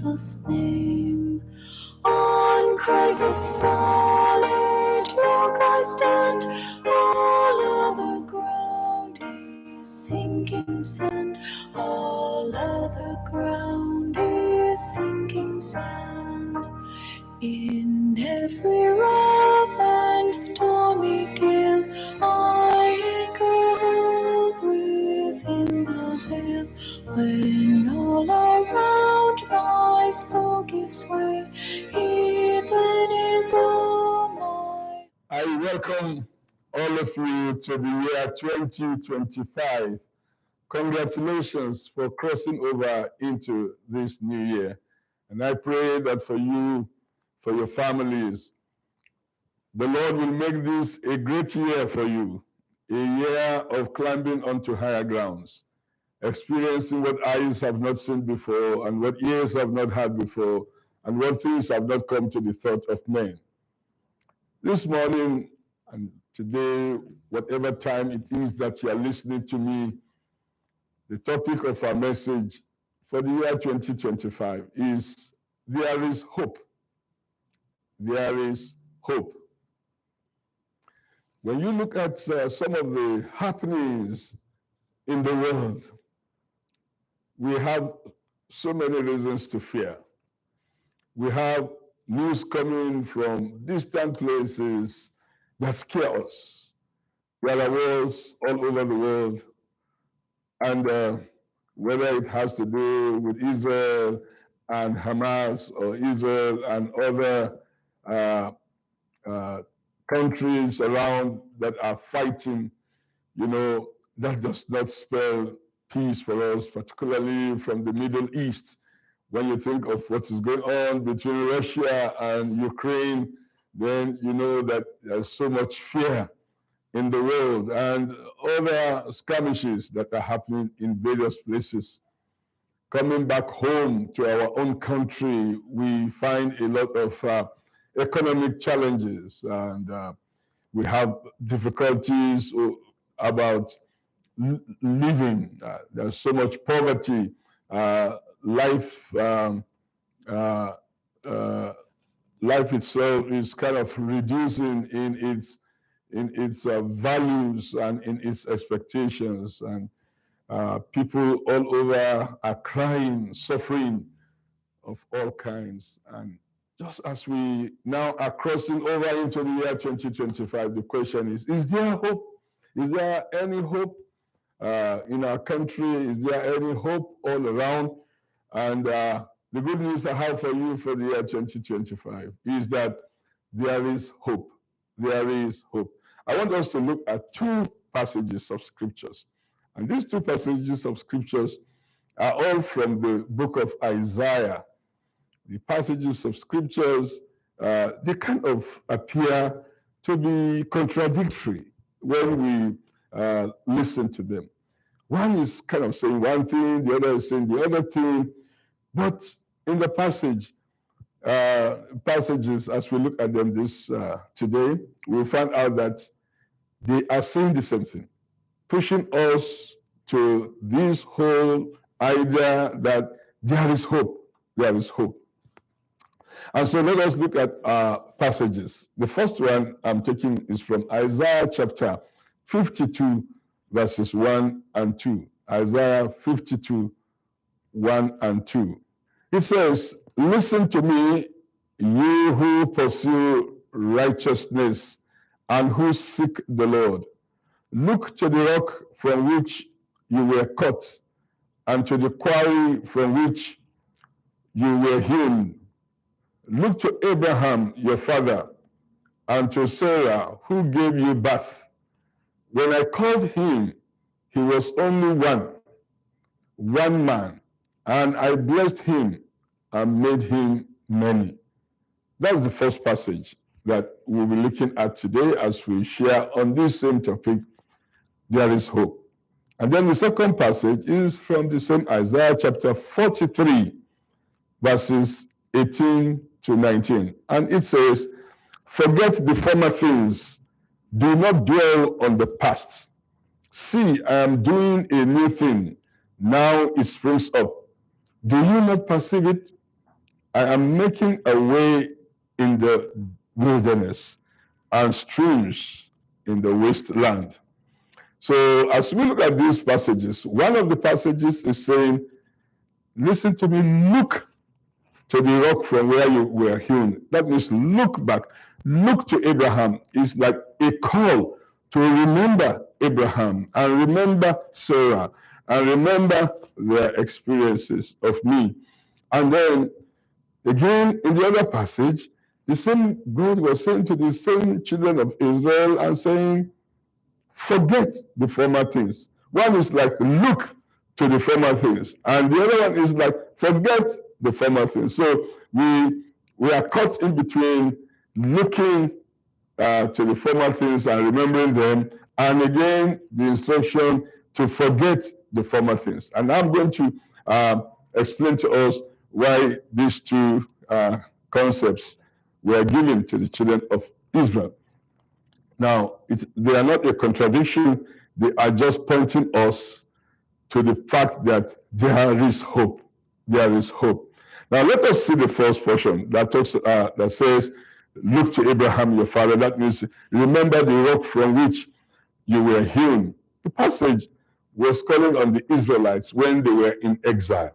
Jesus' name. On Christ's solid rock I stand, all other ground is sinking sand, all other ground is sinking sand. In every rough and stormy gale, I go within the veil. When all around my soul gives way, even is all my. I welcome all of you to the year 2025. Congratulations for crossing over into this new year. And I pray that for you, for your families, the Lord will make this a great year for you, a year of climbing onto higher grounds, experiencing what eyes have not seen before, and what ears have not heard before, and what things have not come to the thought of men. This morning and today, whatever time it is that you are listening to me, the topic of our message for the year 2025 is There is Hope. There is hope. When you look at some of the happenings in the world, we have so many reasons to fear. We have news coming from distant places that scare us. There are wars all over the world, and whether it has to do with Israel and Hamas, or Israel and other countries around that are fighting, that does not spell peace for us, particularly from the Middle East. When you think of what is going on between Russia and Ukraine, then you know that there's so much fear in the world, and other skirmishes that are happening in various places. Coming back home to our own country, we find a lot of economic challenges, and we have difficulties about living. There's so much poverty. Life itself is kind of reducing in its values and in its expectations, and people all over are crying, suffering of all kinds. And just as we now are crossing over into the year 2025, the question is there hope? Is there any hope in our country? Is there any hope all around? And the good news I have for you for the year 2025 is that there is hope. There is hope. I want us to look at two passages of scriptures. And these two passages of scriptures are all from the book of Isaiah. The passages of scriptures, they kind of appear to be contradictory when we listen to them. One is kind of saying one thing, the other is saying the other thing. But in the passages, as we look at them today, we'll find out that they are saying the same thing, pushing us to this whole idea that there is hope. There is hope. And so let us look at passages. The first one I'm taking is from Isaiah chapter 52, verses 1 and 2. Isaiah 52, 1 and 2. It says, "Listen to me, you who pursue righteousness and who seek the Lord. Look to the rock from which you were cut, and to the quarry from which you were hewn. Look to Abraham, your father, and to Sarah, who gave you birth. When I called him, he was only one man, and I blessed him and made him many." That's the first passage that we'll be looking at today as we share on this same topic, there is hope. And then the second passage is from the same Isaiah chapter 43, verses 18 to 19. And it says, "Forget the former things, do not dwell on the past. See, I am doing a new thing. Now it springs up. Do you not perceive it? I am making a way in the wilderness and streams in the wasteland. So as we look at these passages, one of the passages is saying, listen to me, look to the rock from where you were hewn. That means look back. Look to Abraham is like a call to remember Abraham and remember Sarah and remember their experiences of me. And then again in the other passage, the same God was saying to the same children of Israel and saying, forget the former things. One is like look to the former things, and the other one is like forget the former things. So we are caught in between looking to the former things and remembering them, and again the instruction to forget the former things. And I'm going to explain to us why these two concepts were given to the children of Israel. Now, they are not a contradiction. They are just pointing us to the fact that there is hope. There is hope. Now, let us see the first portion that talks that says, "Look to Abraham your father." That means remember the rock from which you were hewn. The passage was calling on the Israelites when they were in exile.